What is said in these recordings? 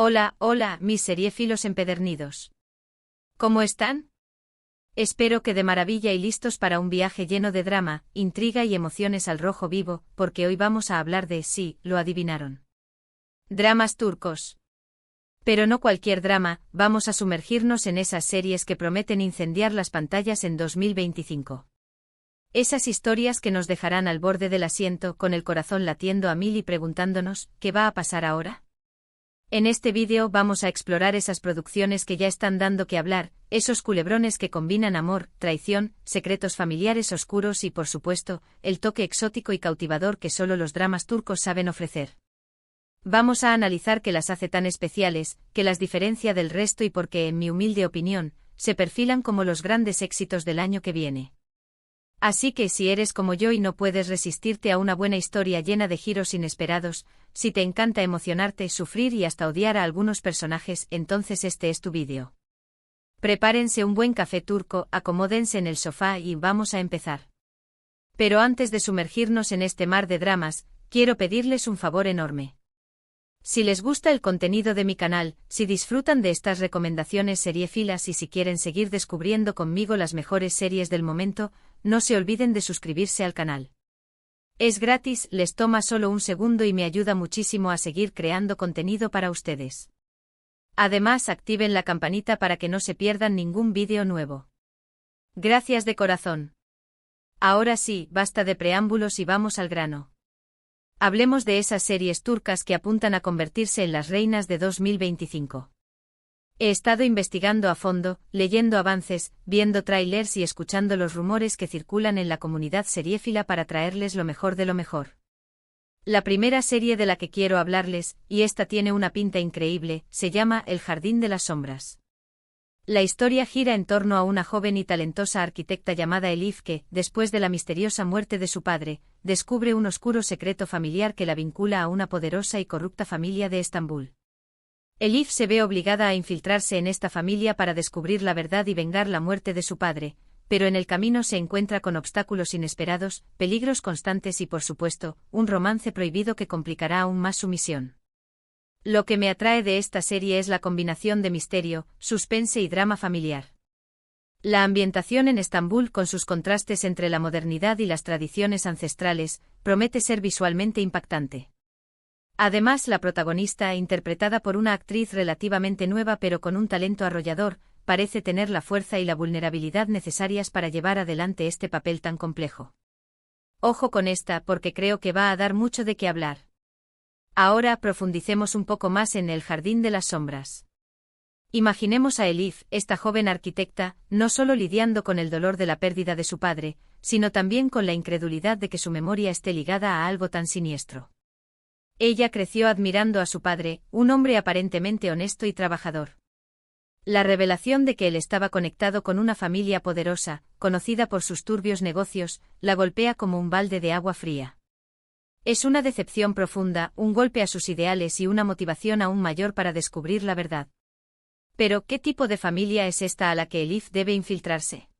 Hola, hola, mis seriéfilos empedernidos. ¿Cómo están? Espero que de maravilla y listos para un viaje lleno de drama, intriga y emociones al rojo vivo, porque hoy vamos a hablar de, sí, lo adivinaron. Dramas turcos. Pero no cualquier drama, vamos a sumergirnos en esas series que prometen incendiar las pantallas en 2025. Esas historias que nos dejarán al borde del asiento con el corazón latiendo a mil y preguntándonos, ¿qué va a pasar ahora? En este vídeo vamos a explorar esas producciones que ya están dando que hablar, esos culebrones que combinan amor, traición, secretos familiares oscuros y, por supuesto, el toque exótico y cautivador que solo los dramas turcos saben ofrecer. Vamos a analizar qué las hace tan especiales, qué las diferencia del resto y por qué, en mi humilde opinión, se perfilan como los grandes éxitos del año que viene. Así que si eres como yo y no puedes resistirte a una buena historia llena de giros inesperados, si te encanta emocionarte, sufrir y hasta odiar a algunos personajes, entonces este es tu vídeo. Prepárense un buen café turco, acomódense en el sofá y vamos a empezar. Pero antes de sumergirnos en este mar de dramas, quiero pedirles un favor enorme. Si les gusta el contenido de mi canal, si disfrutan de estas recomendaciones seriéfilas y si quieren seguir descubriendo conmigo las mejores series del momento, no se olviden de suscribirse al canal. Es gratis, les toma solo un segundo y me ayuda muchísimo a seguir creando contenido para ustedes. Además, activen la campanita para que no se pierdan ningún vídeo nuevo. Gracias de corazón. Ahora sí, basta de preámbulos y vamos al grano. Hablemos de esas series turcas que apuntan a convertirse en las reinas de 2025. He estado investigando a fondo, leyendo avances, viendo trailers y escuchando los rumores que circulan en la comunidad seriéfila para traerles lo mejor de lo mejor. La primera serie de la que quiero hablarles, y esta tiene una pinta increíble, se llama El Jardín de las Sombras. La historia gira en torno a una joven y talentosa arquitecta llamada Elif que, después de la misteriosa muerte de su padre, descubre un oscuro secreto familiar que la vincula a una poderosa y corrupta familia de Estambul. Elif se ve obligada a infiltrarse en esta familia para descubrir la verdad y vengar la muerte de su padre, pero en el camino se encuentra con obstáculos inesperados, peligros constantes y, por supuesto, un romance prohibido que complicará aún más su misión. Lo que me atrae de esta serie es la combinación de misterio, suspense y drama familiar. La ambientación en Estambul, con sus contrastes entre la modernidad y las tradiciones ancestrales, promete ser visualmente impactante. Además, la protagonista, interpretada por una actriz relativamente nueva pero con un talento arrollador, parece tener la fuerza y la vulnerabilidad necesarias para llevar adelante este papel tan complejo. Ojo con esta, porque creo que va a dar mucho de qué hablar. Ahora profundicemos un poco más en El Jardín de las Sombras. Imaginemos a Elif, esta joven arquitecta, no solo lidiando con el dolor de la pérdida de su padre, sino también con la incredulidad de que su memoria esté ligada a algo tan siniestro. Ella creció admirando a su padre, un hombre aparentemente honesto y trabajador. La revelación de que él estaba conectado con una familia poderosa, conocida por sus turbios negocios, la golpea como un balde de agua fría. Es una decepción profunda, un golpe a sus ideales y una motivación aún mayor para descubrir la verdad. Pero, ¿qué tipo de familia es esta a la que Elif debe infiltrarse?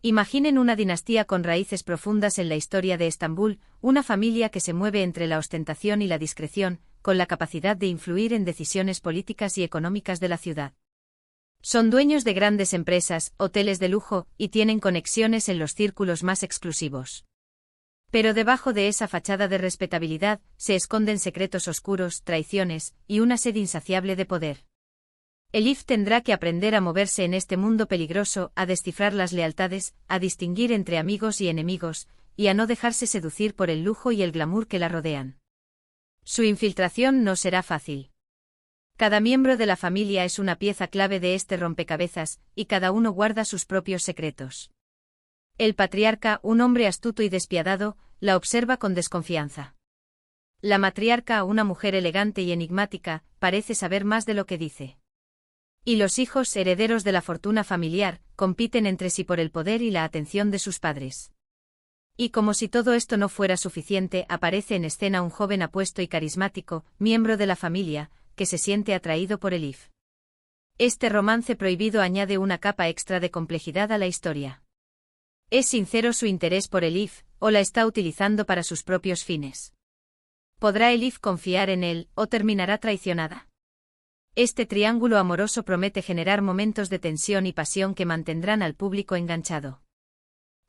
Imaginen una dinastía con raíces profundas en la historia de Estambul, una familia que se mueve entre la ostentación y la discreción, con la capacidad de influir en decisiones políticas y económicas de la ciudad. Son dueños de grandes empresas, hoteles de lujo, y tienen conexiones en los círculos más exclusivos. Pero debajo de esa fachada de respetabilidad, se esconden secretos oscuros, traiciones, y una sed insaciable de poder. Elif tendrá que aprender a moverse en este mundo peligroso, a descifrar las lealtades, a distinguir entre amigos y enemigos, y a no dejarse seducir por el lujo y el glamour que la rodean. Su infiltración no será fácil. Cada miembro de la familia es una pieza clave de este rompecabezas, y cada uno guarda sus propios secretos. El patriarca, un hombre astuto y despiadado, la observa con desconfianza. La matriarca, una mujer elegante y enigmática, parece saber más de lo que dice. Y los hijos, herederos de la fortuna familiar, compiten entre sí por el poder y la atención de sus padres. Y como si todo esto no fuera suficiente, aparece en escena un joven apuesto y carismático, miembro de la familia, que se siente atraído por Elif. Este romance prohibido añade una capa extra de complejidad a la historia. ¿Es sincero su interés por Elif, o la está utilizando para sus propios fines? ¿Podrá Elif confiar en él, o terminará traicionada? Este triángulo amoroso promete generar momentos de tensión y pasión que mantendrán al público enganchado.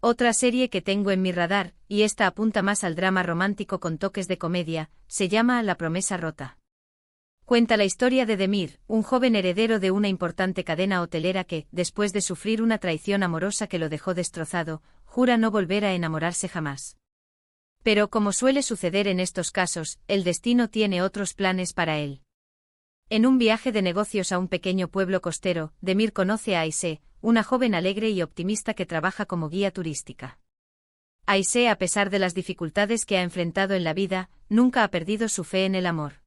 Otra serie que tengo en mi radar, y esta apunta más al drama romántico con toques de comedia, se llama La promesa rota. Cuenta la historia de Demir, un joven heredero de una importante cadena hotelera que, después de sufrir una traición amorosa que lo dejó destrozado, jura no volver a enamorarse jamás. Pero como suele suceder en estos casos, el destino tiene otros planes para él. En un viaje de negocios a un pequeño pueblo costero, Demir conoce a Aisé, una joven alegre y optimista que trabaja como guía turística. Aisé, a pesar de las dificultades que ha enfrentado en la vida, nunca ha perdido su fe en el amor.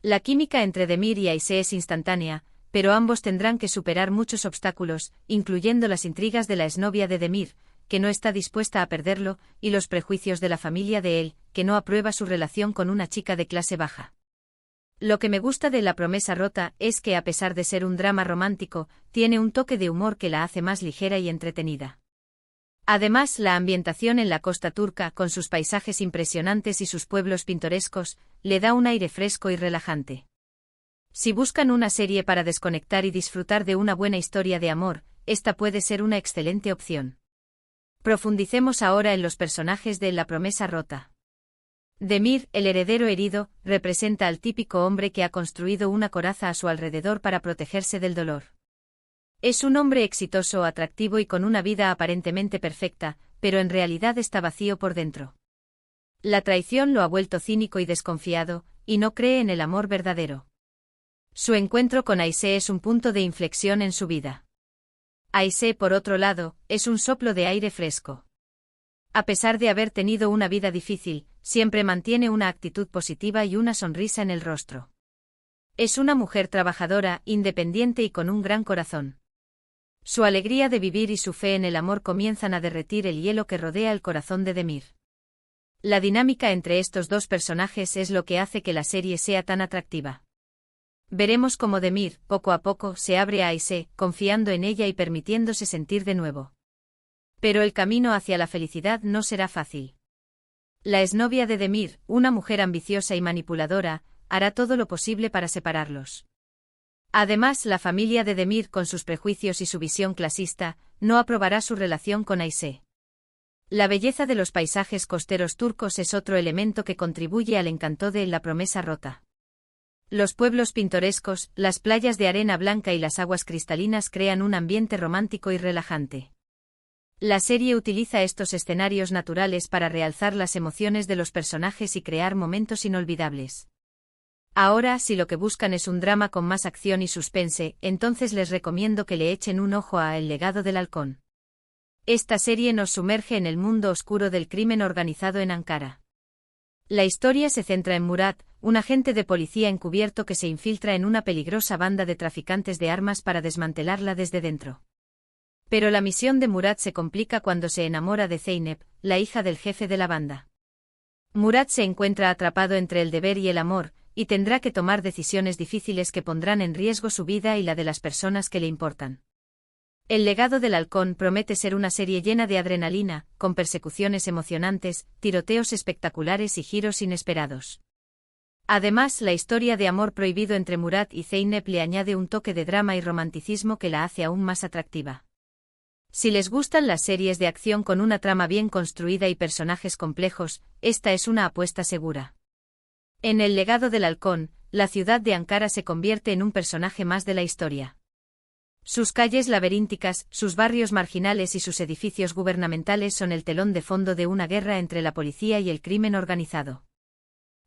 La química entre Demir y Aisé es instantánea, pero ambos tendrán que superar muchos obstáculos, incluyendo las intrigas de la exnovia de Demir, que no está dispuesta a perderlo, y los prejuicios de la familia de él, que no aprueba su relación con una chica de clase baja. Lo que me gusta de La promesa rota es que, a pesar de ser un drama romántico, tiene un toque de humor que la hace más ligera y entretenida. Además, la ambientación en la costa turca, con sus paisajes impresionantes y sus pueblos pintorescos, le da un aire fresco y relajante. Si buscan una serie para desconectar y disfrutar de una buena historia de amor, esta puede ser una excelente opción. Profundicemos ahora en los personajes de La promesa rota. Demir, el heredero herido, representa al típico hombre que ha construido una coraza a su alrededor para protegerse del dolor. Es un hombre exitoso, atractivo y con una vida aparentemente perfecta, pero en realidad está vacío por dentro. La traición lo ha vuelto cínico y desconfiado, y no cree en el amor verdadero. Su encuentro con Aisé es un punto de inflexión en su vida. Aisé, por otro lado, es un soplo de aire fresco. A pesar de haber tenido una vida difícil, siempre mantiene una actitud positiva y una sonrisa en el rostro. Es una mujer trabajadora, independiente y con un gran corazón. Su alegría de vivir y su fe en el amor comienzan a derretir el hielo que rodea el corazón de Demir. La dinámica entre estos dos personajes es lo que hace que la serie sea tan atractiva. Veremos cómo Demir, poco a poco, se abre a Aisé, confiando en ella y permitiéndose sentir de nuevo. Pero el camino hacia la felicidad no será fácil. La exnovia de Demir, una mujer ambiciosa y manipuladora, hará todo lo posible para separarlos. Además, la familia de Demir, con sus prejuicios y su visión clasista, no aprobará su relación con Aisé. La belleza de los paisajes costeros turcos es otro elemento que contribuye al encanto de La promesa rota. Los pueblos pintorescos, las playas de arena blanca y las aguas cristalinas crean un ambiente romántico y relajante. La serie utiliza estos escenarios naturales para realzar las emociones de los personajes y crear momentos inolvidables. Ahora, si lo que buscan es un drama con más acción y suspense, entonces les recomiendo que le echen un ojo a El legado del halcón. Esta serie nos sumerge en el mundo oscuro del crimen organizado en Ankara. La historia se centra en Murat, un agente de policía encubierto que se infiltra en una peligrosa banda de traficantes de armas para desmantelarla desde dentro. Pero la misión de Murat se complica cuando se enamora de Zeynep, la hija del jefe de la banda. Murat se encuentra atrapado entre el deber y el amor, y tendrá que tomar decisiones difíciles que pondrán en riesgo su vida y la de las personas que le importan. El legado del halcón promete ser una serie llena de adrenalina, con persecuciones emocionantes, tiroteos espectaculares y giros inesperados. Además, la historia de amor prohibido entre Murat y Zeynep le añade un toque de drama y romanticismo que la hace aún más atractiva. Si les gustan las series de acción con una trama bien construida y personajes complejos, esta es una apuesta segura. En El legado del halcón, la ciudad de Ankara se convierte en un personaje más de la historia. Sus calles laberínticas, sus barrios marginales y sus edificios gubernamentales son el telón de fondo de una guerra entre la policía y el crimen organizado.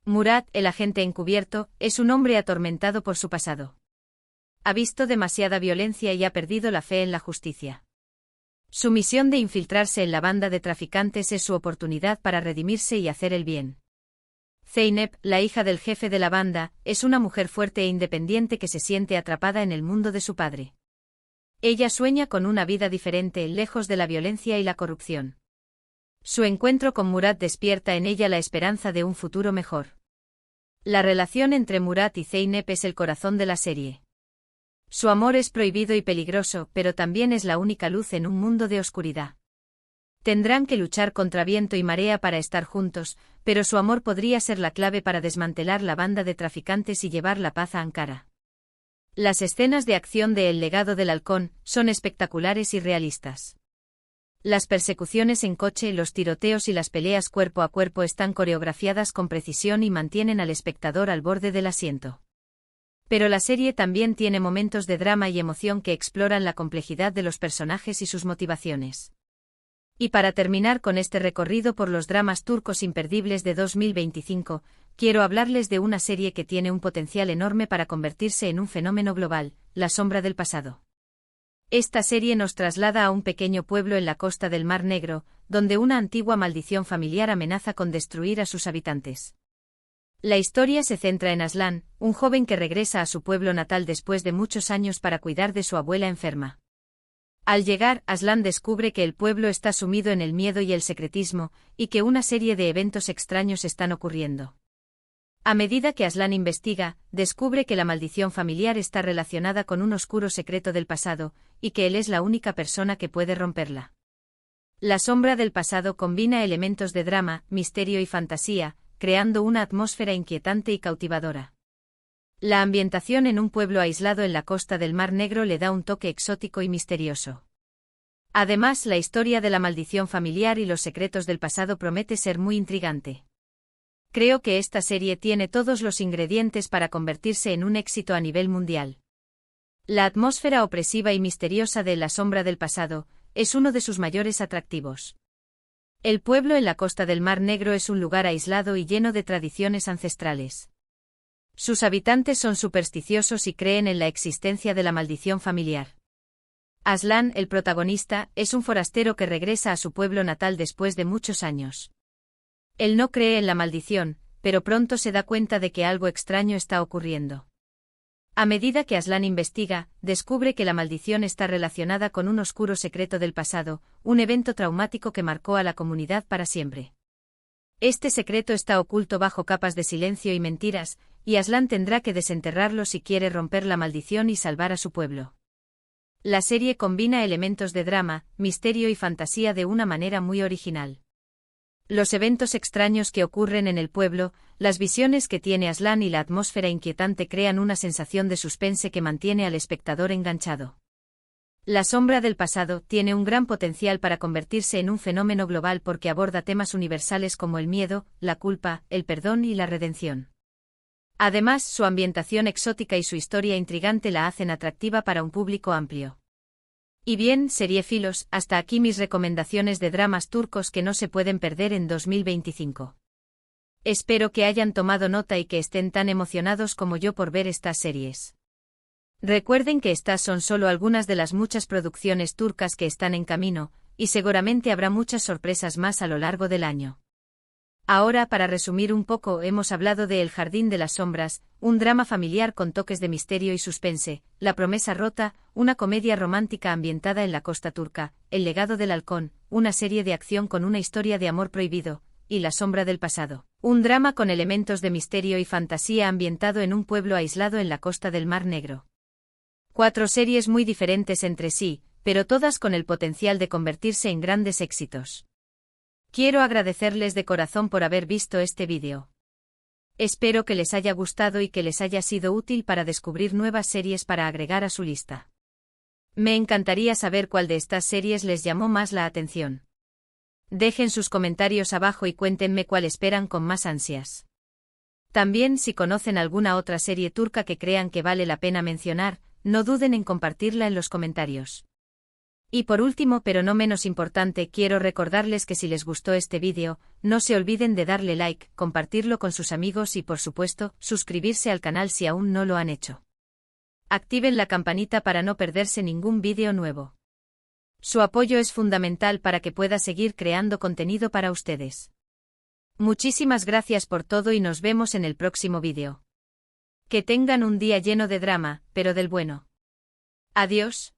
Murat, el agente encubierto, es un hombre atormentado por su pasado. Ha visto demasiada violencia y ha perdido la fe en la justicia. Su misión de infiltrarse en la banda de traficantes es su oportunidad para redimirse y hacer el bien. Zeynep, la hija del jefe de la banda, es una mujer fuerte e independiente que se siente atrapada en el mundo de su padre. Ella sueña con una vida diferente, lejos de la violencia y la corrupción. Su encuentro con Murat despierta en ella la esperanza de un futuro mejor. La relación entre Murat y Zeynep es el corazón de la serie. Su amor es prohibido y peligroso, pero también es la única luz en un mundo de oscuridad. Tendrán que luchar contra viento y marea para estar juntos, pero su amor podría ser la clave para desmantelar la banda de traficantes y llevar la paz a Ankara. Las escenas de acción de El legado del halcón son espectaculares y realistas. Las persecuciones en coche, los tiroteos y las peleas cuerpo a cuerpo están coreografiadas con precisión y mantienen al espectador al borde del asiento. Pero la serie también tiene momentos de drama y emoción que exploran la complejidad de los personajes y sus motivaciones. Y para terminar con este recorrido por los dramas turcos imperdibles de 2025, quiero hablarles de una serie que tiene un potencial enorme para convertirse en un fenómeno global, La sombra del pasado. Esta serie nos traslada a un pequeño pueblo en la costa del Mar Negro, donde una antigua maldición familiar amenaza con destruir a sus habitantes. La historia se centra en Aslan, un joven que regresa a su pueblo natal después de muchos años para cuidar de su abuela enferma. Al llegar, Aslan descubre que el pueblo está sumido en el miedo y el secretismo, y que una serie de eventos extraños están ocurriendo. A medida que Aslan investiga, descubre que la maldición familiar está relacionada con un oscuro secreto del pasado, y que él es la única persona que puede romperla. La sombra del pasado combina elementos de drama, misterio y fantasía, creando una atmósfera inquietante y cautivadora. La ambientación en un pueblo aislado en la costa del Mar Negro le da un toque exótico y misterioso. Además, la historia de la maldición familiar y los secretos del pasado promete ser muy intrigante. Creo que esta serie tiene todos los ingredientes para convertirse en un éxito a nivel mundial. La atmósfera opresiva y misteriosa de La sombra del pasado es uno de sus mayores atractivos. El pueblo en la costa del Mar Negro es un lugar aislado y lleno de tradiciones ancestrales. Sus habitantes son supersticiosos y creen en la existencia de la maldición familiar. Aslan, el protagonista, es un forastero que regresa a su pueblo natal después de muchos años. Él no cree en la maldición, pero pronto se da cuenta de que algo extraño está ocurriendo. A medida que Aslan investiga, descubre que la maldición está relacionada con un oscuro secreto del pasado, un evento traumático que marcó a la comunidad para siempre. Este secreto está oculto bajo capas de silencio y mentiras, y Aslan tendrá que desenterrarlo si quiere romper la maldición y salvar a su pueblo. La serie combina elementos de drama, misterio y fantasía de una manera muy original. Los eventos extraños que ocurren en el pueblo, las visiones que tiene Aslan y la atmósfera inquietante crean una sensación de suspense que mantiene al espectador enganchado. La sombra del pasado tiene un gran potencial para convertirse en un fenómeno global porque aborda temas universales como el miedo, la culpa, el perdón y la redención. Además, su ambientación exótica y su historia intrigante la hacen atractiva para un público amplio. Y bien, seriéfilos, hasta aquí mis recomendaciones de dramas turcos que no se pueden perder en 2025. Espero que hayan tomado nota y que estén tan emocionados como yo por ver estas series. Recuerden que estas son solo algunas de las muchas producciones turcas que están en camino, y seguramente habrá muchas sorpresas más a lo largo del año. Ahora, para resumir un poco, hemos hablado de El jardín de las sombras, un drama familiar con toques de misterio y suspense, La promesa rota, una comedia romántica ambientada en la costa turca, El legado del halcón, una serie de acción con una historia de amor prohibido, y La sombra del pasado, un drama con elementos de misterio y fantasía ambientado en un pueblo aislado en la costa del Mar Negro. 4 series muy diferentes entre sí, pero todas con el potencial de convertirse en grandes éxitos. Quiero agradecerles de corazón por haber visto este vídeo. Espero que les haya gustado y que les haya sido útil para descubrir nuevas series para agregar a su lista. Me encantaría saber cuál de estas series les llamó más la atención. Dejen sus comentarios abajo y cuéntenme cuál esperan con más ansias. También, si conocen alguna otra serie turca que crean que vale la pena mencionar, no duden en compartirla en los comentarios. Y por último, pero no menos importante, quiero recordarles que si les gustó este vídeo, no se olviden de darle like, compartirlo con sus amigos y por supuesto, suscribirse al canal si aún no lo han hecho. Activen la campanita para no perderse ningún vídeo nuevo. Su apoyo es fundamental para que pueda seguir creando contenido para ustedes. Muchísimas gracias por todo y nos vemos en el próximo vídeo. Que tengan un día lleno de drama, pero del bueno. Adiós.